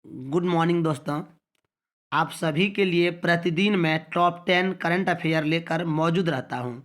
Good morning दोस्तों। आप सभी के लिए प्रतिदिन मैं टॉप 10 करंट अफेयर लेकर मौजूद रहता हूं।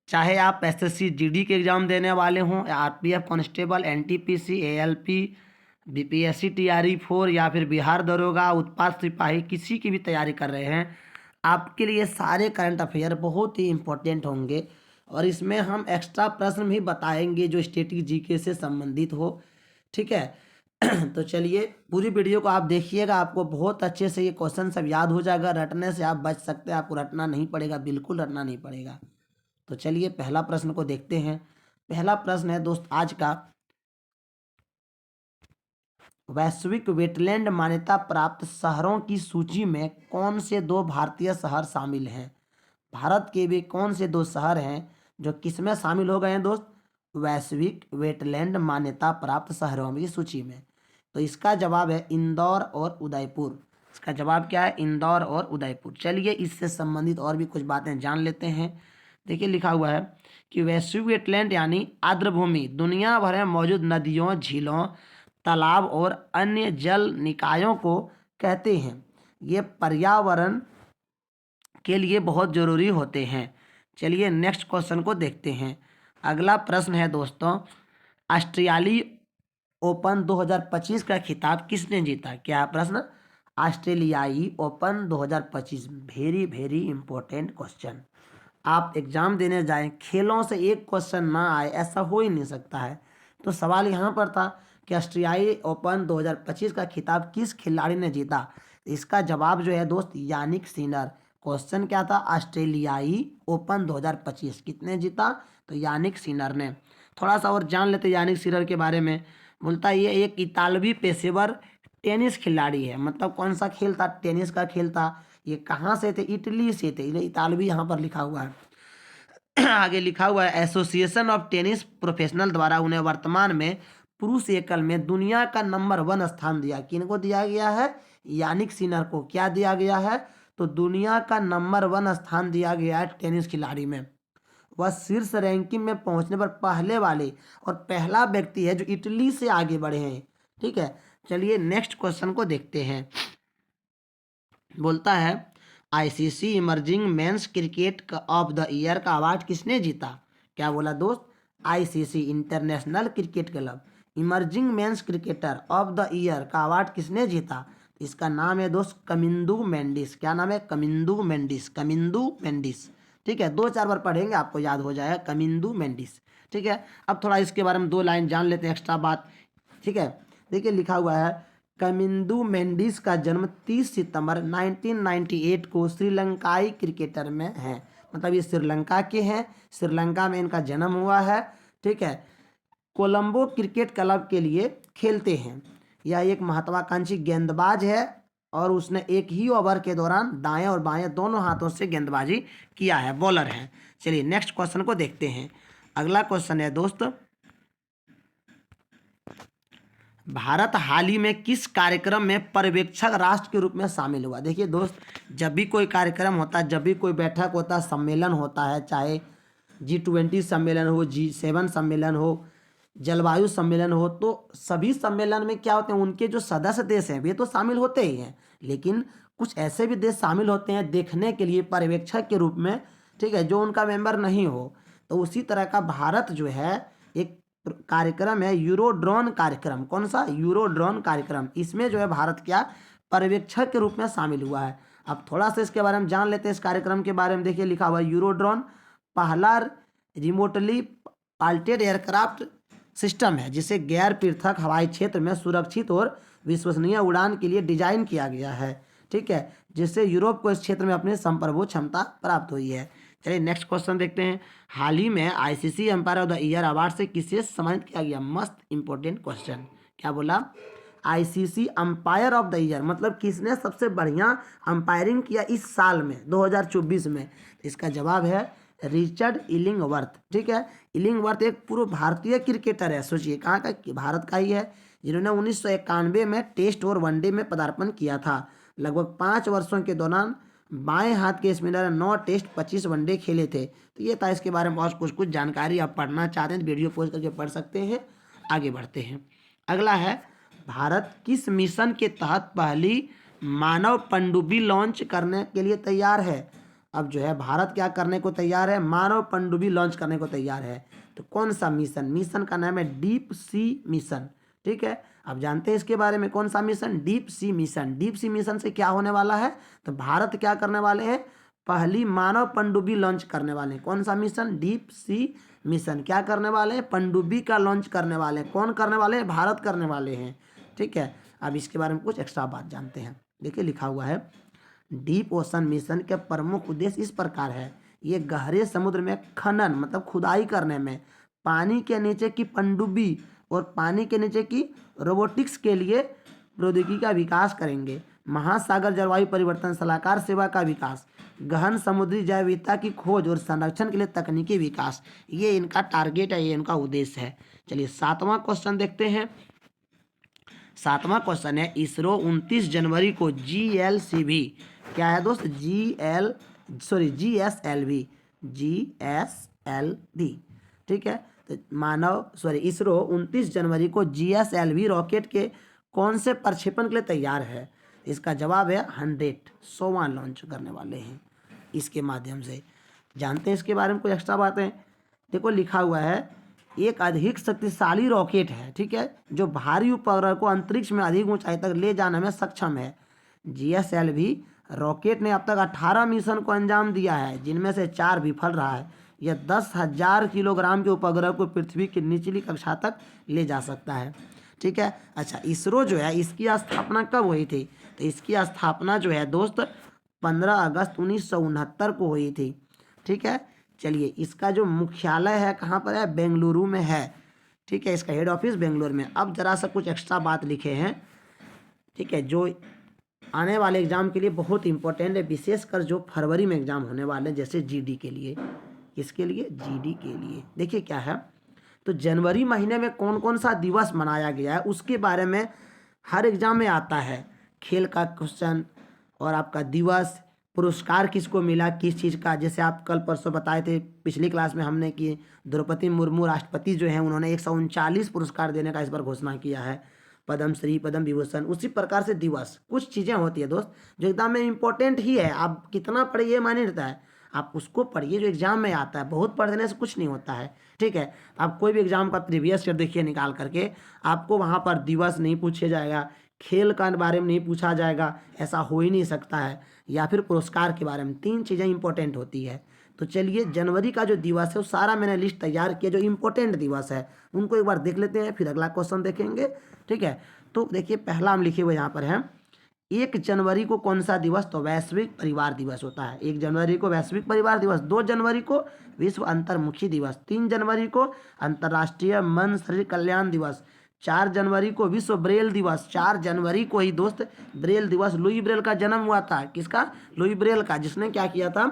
चाहे आप एसएससी जीडी के एग्ज़ाम देने वाले हों या RPF constable, NTPC, ALP, BPSC, TRE 4 या फिर बिहार दरोगा, उत्पाद सिपाही, किसी की भी तैयारी कर रहे हैं, आपके लिए सारे करंट अफेयर बहुत ही इम्पोर्टेंट होंगे। और इसमें हम एक्स्ट्रा प्रश्न भी बताएंगे जो स्टेटिक जीके से संबंधित हो। ठीक है। तो चलिए पूरी वीडियो को आप देखिएगा, आपको बहुत अच्छे से ये क्वेश्चन सब याद हो जाएगा। रटने से आप बच सकते हैं, आपको रटना नहीं पड़ेगा, बिल्कुल रटना नहीं पड़ेगा। तो चलिए पहला प्रश्न को देखते हैं। पहला प्रश्न है दोस्त आज का, वैश्विक वेटलैंड मान्यता प्राप्त शहरों की सूची में कौन से दो भारतीय शहर शामिल हैं? भारत के भी कौन से दो शहर हैं जो किसमें शामिल हो गए हैं दोस्त? वैश्विक वेटलैंड मान्यता प्राप्त शहरों की सूची में। तो इसका जवाब है इंदौर और उदयपुर। इसका जवाब क्या है? इंदौर और उदयपुर। चलिए इससे संबंधित और भी कुछ बातें जान लेते हैं। देखिए लिखा हुआ है कि वैश्विक वेटलैंड यानी आर्द्रभूमि दुनिया भर में मौजूद नदियों, झीलों, तालाब और अन्य जल निकायों को कहते हैं। ये पर्यावरण के लिए बहुत ज़रूरी होते हैं। चलिए नेक्स्ट क्वेश्चन को देखते हैं। अगला प्रश्न है दोस्तों, ऑस्ट्रेलियाई ओपन 2025 का खिताब किसने जीता? क्या प्रश्न? ऑस्ट्रेलियाई open 2025। Very very important question. आप एग्जाम देने जाएं, खेलों से एक क्वेश्चन ना आए ऐसा हो ही नहीं सकता है। तो सवाल यहाँ पर था कि ऑस्ट्रेलियाई ओपन 2025 का खिताब किस खिलाड़ी ने जीता? इसका जवाब जो है दोस्त यानिक सिनर। क्वेश्चन क्या था? ऑस्ट्रेलियाई ओपन 2025 कितने जीता? तो यानिक सिनर ने। थोड़ा सा और जान लेते यानिक सिनर के बारे में। बोलता ये एक इतालवी पेशेवर टेनिस खिलाड़ी है। मतलब कौन सा खेल था? टेनिस का खेल था। ये कहाँ से थे? इटली से थे। ये इतालवी यहाँ पर लिखा हुआ है। आगे लिखा हुआ है एसोसिएशन ऑफ टेनिस प्रोफेशनल द्वारा उन्हें वर्तमान में पुरुष एकल में दुनिया का नंबर 1 स्थान दिया। किनको दिया गया है? यानिक सिनर को। क्या दिया गया है? तो दुनिया का नंबर 1 स्थान दिया गया है टेनिस खिलाड़ी में। वह शीर्ष रैंकिंग में पहुंचने पर पहले वाले और पहला व्यक्ति है जो इटली से आगे बढ़े हैं। ठीक है। चलिए नेक्स्ट क्वेश्चन को देखते हैं। बोलता है ICC emerging men's cricket of the year का अवार्ड किसने जीता? क्या बोला दोस्त? ICC international cricket club emerging men's cricketer of the year का अवार्ड किसने जीता? इसका नाम है दोस्त कमिंदू मेंडिस। क्या नाम है? कमिंदू मेंडिस। कमिंदू मेंडिस। ठीक है, 2-4 बार पढ़ेंगे आपको याद हो जाएगा, कमिंदू मेंडिस। ठीक है। अब थोड़ा इसके बारे में 2 लाइन जान लेते हैं एक्स्ट्रा बात। ठीक है। देखिए लिखा हुआ है कमिंदू मेंडिस का जन्म 30 सितंबर 1998 को श्रीलंकाई क्रिकेटर में है। मतलब ये श्रीलंका के हैं, श्रीलंका में इनका जन्म हुआ है। ठीक है। कोलंबो क्रिकेट क्लब के लिए खेलते हैं। यह एक महत्वाकांक्षी गेंदबाज है और उसने एक ही ओवर के दौरान दाएं और बाएं दोनों हाथों से गेंदबाजी किया है, बॉलर है। चलिए नेक्स्ट क्वेश्चन को देखते हैं। अगला क्वेश्चन है दोस्त, भारत हाल ही में किस कार्यक्रम में पर्यवेक्षक राष्ट्र के रूप में शामिल हुआ? देखिए दोस्त, जब भी कोई कार्यक्रम होता है, जब भी कोई बैठक होता है, सम्मेलन होता है, चाहे G20 सम्मेलन हो, G7 सम्मेलन हो, जलवायु सम्मेलन हो, तो सभी सम्मेलन में क्या होते हैं, उनके जो सदस्य देश हैं वे तो शामिल होते ही हैं, लेकिन कुछ ऐसे भी देश शामिल होते हैं देखने के लिए पर्यवेक्षक के रूप में। ठीक है, जो उनका मेंबर नहीं हो। तो उसी तरह का भारत जो है एक कार्यक्रम है यूरोड्रोन कार्यक्रम। कौन सा? यूरोड्रोन कार्यक्रम। इसमें जो है भारत क्या पर्यवेक्षक के रूप में शामिल हुआ है। अब थोड़ा सा इसके बारे में जान लेते हैं। इस कार्यक्रम के बारे में देखिए लिखा हुआ है यूरोड्रोन पहला रिमोटली पायलटेड एयरक्राफ्ट सिस्टम है जिसे गैर पृथक हवाई क्षेत्र में सुरक्षित और विश्वसनीय उड़ान के लिए डिजाइन किया गया है। ठीक है, जिससे यूरोप को इस क्षेत्र में अपनी संप्रभु क्षमता प्राप्त हुई है। चलिए नेक्स्ट क्वेश्चन देखते हैं। हाल ही में ICC umpire of the year award से किसे सम्मानित किया गया? मस्त इंपॉर्टेंट क्वेश्चन। क्या बोला? ICC umpire of the year, मतलब किसने सबसे बढ़िया अंपायरिंग किया इस साल में 2024 में? इसका जवाब है रिचर्ड इलिंगवर्थ। ठीक है, इलिंगवर्थ एक पूर्व भारतीय क्रिकेटर है। सोचिए कहाँ का? भारत का ही है, जिन्होंने 1991 में टेस्ट और वनडे में पदार्पण किया था। लगभग 5 वर्षों के दौरान बाएं हाथ के स्पिनर 9 टेस्ट 25 वनडे खेले थे। तो ये था इसके बारे में और कुछ जानकारी आप पढ़ना चाहते हैं तो वीडियो पॉज करके पढ़ सकते हैं। आगे बढ़ते हैं। अगला है भारत किस मिशन के तहत पहली मानव पनडुब्बी लॉन्च करने के लिए तैयार है? अब जो है भारत क्या करने को तैयार है? मानव पनडुब्बी लॉन्च करने को तैयार है। तो कौन सा मिशन? मिशन का नाम है डीप सी मिशन। ठीक है, अब जानते हैं इसके बारे में। कौन सा mission? Deep sea mission. Deep sea mission से क्या होने वाला है? तो भारत क्या करने वाले हैं? पहली मानव पनडुब्बी लॉन्च करने वाले हैं। कौन सा मिशन? Deep sea mission. क्या करने वाले हैं? पनडुब्बी का लॉन्च करने वाले हैं। कौन करने वाले हैं? भारत करने वाले हैं। ठीक है, अब इसके बारे में कुछ एक्स्ट्रा बात जानते हैं। देखिए लिखा हुआ है, डीप ओशन मिशन के प्रमुख उद्देश्य इस प्रकार है। ये गहरे समुद्र में खनन मतलब खुदाई करने में, पानी के नीचे की पनडुब्बी और पानी के नीचे की रोबोटिक्स के लिए प्रौद्योगिकी का विकास करेंगे। महासागर जलवायु परिवर्तन सलाहकार सेवा का विकास, गहन समुद्री जैव विविधता की खोज और संरक्षण के लिए तकनीकी विकास, ये इनका टारगेट है, ये इनका उद्देश्य है। चलिए 7वां क्वेश्चन देखते हैं। 7वां क्वेश्चन है, इसरो 29 जनवरी को GLCV, क्या है दोस्त? GSLV, ठीक है। तो इसरो 29 जनवरी को GSLV रॉकेट के कौन से प्रक्षेपण के लिए तैयार है? इसका जवाब है 100वां लॉन्च करने वाले हैं इसके माध्यम से। जानते हैं इसके बारे में कुछ एक्स्ट्रा बातें। देखो लिखा हुआ है, एक अधिक शक्तिशाली रॉकेट है, ठीक है, जो भारी उपग्रह को अंतरिक्ष में अधिक ऊंचाई तक ले जाने में सक्षम है। GSLV रॉकेट ने अब तक 18 मिशन को अंजाम दिया है, जिनमें से 4 विफल रहा है। यह 10,000 किलोग्राम के उपग्रह को पृथ्वी की निचली कक्षा तक ले जा सकता है। ठीक है। अच्छा, इसरो जो है इसकी स्थापना कब हुई थी? तो इसकी स्थापना जो है दोस्त 15 अगस्त 1969 को हुई थी। ठीक है। चलिए, इसका जो मुख्यालय है कहाँ पर है? बेंगलुरु में है। ठीक है, इसका हेड ऑफिस बेंगलुरु में। अब जरा सा कुछ एक्स्ट्रा बात लिखे हैं, ठीक है, जो आने वाले एग्जाम के लिए बहुत इंपॉर्टेंट है, विशेषकर जो फरवरी में एग्जाम होने वाले हैं, जैसे GD के लिए। किसके लिए? GD के लिए। देखिए क्या है, तो जनवरी महीने में कौन कौन सा दिवस मनाया गया है उसके बारे में हर एग्जाम में आता है। खेल का क्वेश्चन और आपका दिवस, पुरस्कार किसको मिला किस चीज़ का, जैसे आप कल परसों बताए थे पिछली क्लास में हमने कि द्रौपदी मुर्मू राष्ट्रपति जो हैं उन्होंने 139 पुरस्कार देने का इस बार घोषणा किया है, पद्म श्री, पद्म विभूषण। उसी प्रकार से दिवस, कुछ चीज़ें होती है दोस्त जो एकदम में इम्पोर्टेंट ही है। आप कितना पढ़िए ये मायने रहता है, आप उसको पढ़िए जो एग्जाम में आता है। बहुत पढ़ देने से कुछ नहीं होता है। ठीक है, आप कोई भी एग्जाम का प्रीवियस ईयर देखिए निकाल करके, आपको वहाँ पर दिवस नहीं पूछे जाएगा, खेल का बारे में नहीं पूछा जाएगा, ऐसा हो ही नहीं सकता है, या फिर पुरस्कार के बारे में। 3 चीज़ें इंपॉर्टेंट होती है। तो चलिए, जनवरी का जो दिवस है वो सारा मैंने लिस्ट तैयार किया, जो इंपॉर्टेंट दिवस है उनको एक बार देख लेते हैं, फिर अगला क्वेश्चन देखेंगे। ठीक है, तो देखिए पहला हम लिखे हुए यहाँ पर है, 1 जनवरी को कौन सा दिवस? तो वैश्विक परिवार दिवस होता है। 1 जनवरी को वैश्विक परिवार दिवस, 2 जनवरी को विश्व अंतर्मुखी दिवस, 3 जनवरी को अंतर्राष्ट्रीय मन शरीर कल्याण दिवस, 4 जनवरी को विश्व ब्रेल दिवस। 4 जनवरी को ही दोस्त ब्रेल दिवस, लुई ब्रेल का जन्म हुआ था। किसका? लुई ब्रेल का, जिसने क्या किया था,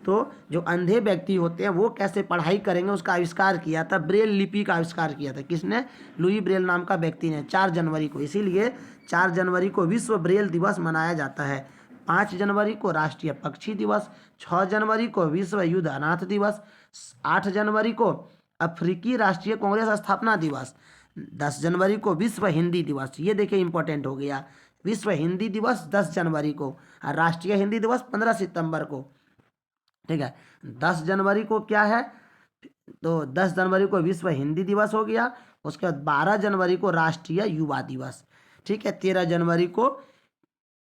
तो जो अंधे व्यक्ति होते हैं वो कैसे पढ़ाई करेंगे उसका आविष्कार किया था। ब्रेल लिपि का आविष्कार किया था किसने? लुई ब्रेल नाम का व्यक्ति ने, 4 जनवरी को। इसीलिए 4 जनवरी को विश्व ब्रेल दिवस मनाया जाता है। 5 जनवरी को राष्ट्रीय पक्षी दिवस, 6 जनवरी को विश्व युद्ध अनाथ दिवस, 8 जनवरी को अफ्रीकी राष्ट्रीय कांग्रेस स्थापना दिवस, 10 जनवरी को विश्व हिंदी दिवस। ये देखिए इंपॉर्टेंट हो गया, विश्व हिंदी दिवस 10 जनवरी को, और राष्ट्रीय हिंदी दिवस 15 सितंबर को। ठीक है, 10 जनवरी को क्या है? तो 10 जनवरी को विश्व हिंदी दिवस हो गया। उसके बाद 12 जनवरी को राष्ट्रीय युवा दिवस। ठीक है, 13 जनवरी को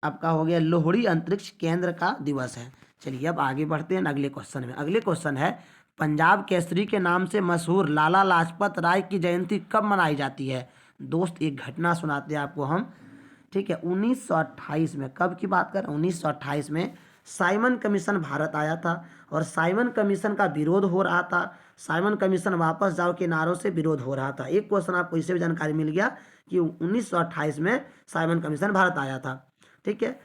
आपका हो गया लोहड़ी अंतरिक्ष केंद्र का दिवस है। चलिए अब आगे बढ़ते हैं अगले क्वेश्चन में। अगले क्वेश्चन है, पंजाब केसरी के नाम से मशहूर लाला लाजपत राय की जयंती कब मनाई जाती है? दोस्त एक घटना सुनाते हैं आपको हम। ठीक है, 1928 में, कब की बात कर, 1928 में साइमन कमीशन भारत आया था और साइमन कमीशन का विरोध हो रहा था। साइमन कमीशन वापस जाओ के नारों से विरोध हो रहा था। एक क्वेश्चन आपको इससे भी जानकारी मिल गया कि 1928 में साइमन कमीशन भारत आया था। ठीक है,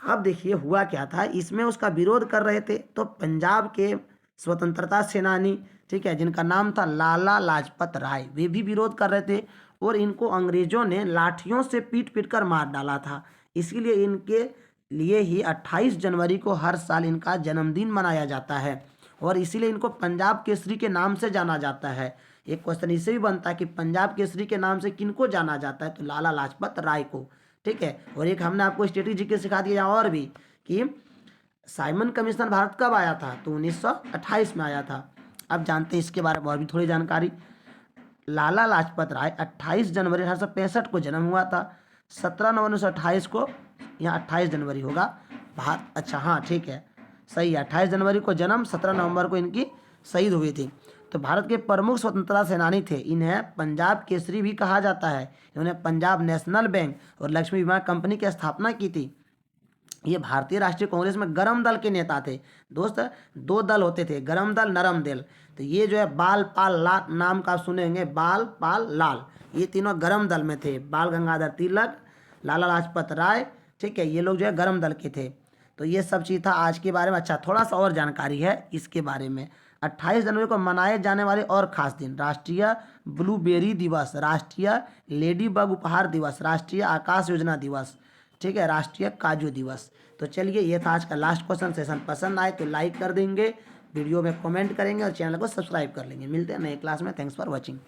अब देखिए हुआ क्या था, इसमें उसका विरोध कर रहे थे तो पंजाब के स्वतंत्रता सेनानी, ठीक है, जिनका नाम था लाला लाजपत राय, वे भी विरोध कर रहे थे और इनको अंग्रेजों ने लाठियों से पीट पीट कर मार डाला था। इसीलिए इनके लिए ही 28 जनवरी को हर साल इनका जन्मदिन मनाया जाता है और इसीलिए इनको पंजाब केसरी के नाम से जाना जाता है। एक क्वेश्चन इससे भी बनता है कि पंजाब केसरी के नाम से किनको जाना जाता है, तो लाला लाजपत राय को। ठीक है, और एक हमने आपको स्टैटिक जीके सिखा दिया और भी कि साइमन कमीशन भारत कब आया था, तो 1928 में आया था। अब जानते हैं इसके बारे में और भी थोड़ी जानकारी। लाला लाजपत राय 28 जनवरी 1865 को जन्म हुआ था। 17 नवंबर 1928 को, यहाँ 28 जनवरी होगा भारत, अच्छा हाँ ठीक है सही है, 28 जनवरी को जन्म, 17 नवंबर को इनकी शहीद हुई थी। तो भारत के प्रमुख स्वतंत्रता सेनानी थे। इन्हें पंजाब केसरी भी कहा जाता है। इन्होंने पंजाब नेशनल बैंक और लक्ष्मी विमान कंपनी की स्थापना की थी। ये भारतीय राष्ट्रीय कांग्रेस में गरम दल के नेता थे। दोस्त, दो दल होते थे, गरम दल, नरम दल। तो ये जो है बाल पाल लाल नाम का आप सुनेंगे, बाल पाल लाल, ये तीनों गरम दल में थे। बाल गंगाधर तिलक, लाला लाजपत राय, ठीक है, ये लोग जो है गरम दल के थे। तो ये सब चीज़ था आज के बारे में। अच्छा, थोड़ा सा और जानकारी है इसके बारे में। 28 जनवरी को मनाए जाने वाले और खास दिन: राष्ट्रीय ब्लूबेरी दिवस, राष्ट्रीय लेडी बग उपहार दिवस, राष्ट्रीय आकाश योजना दिवस, ठीक है, राष्ट्रीय काजू दिवस। तो चलिए, ये था आज का लास्ट क्वेश्चन। सेशन पसंद आए तो लाइक कर देंगे, वीडियो में कमेंट करेंगे और चैनल को सब्सक्राइब कर लेंगे। मिलते हैं नए क्लास में। Thanks for watching.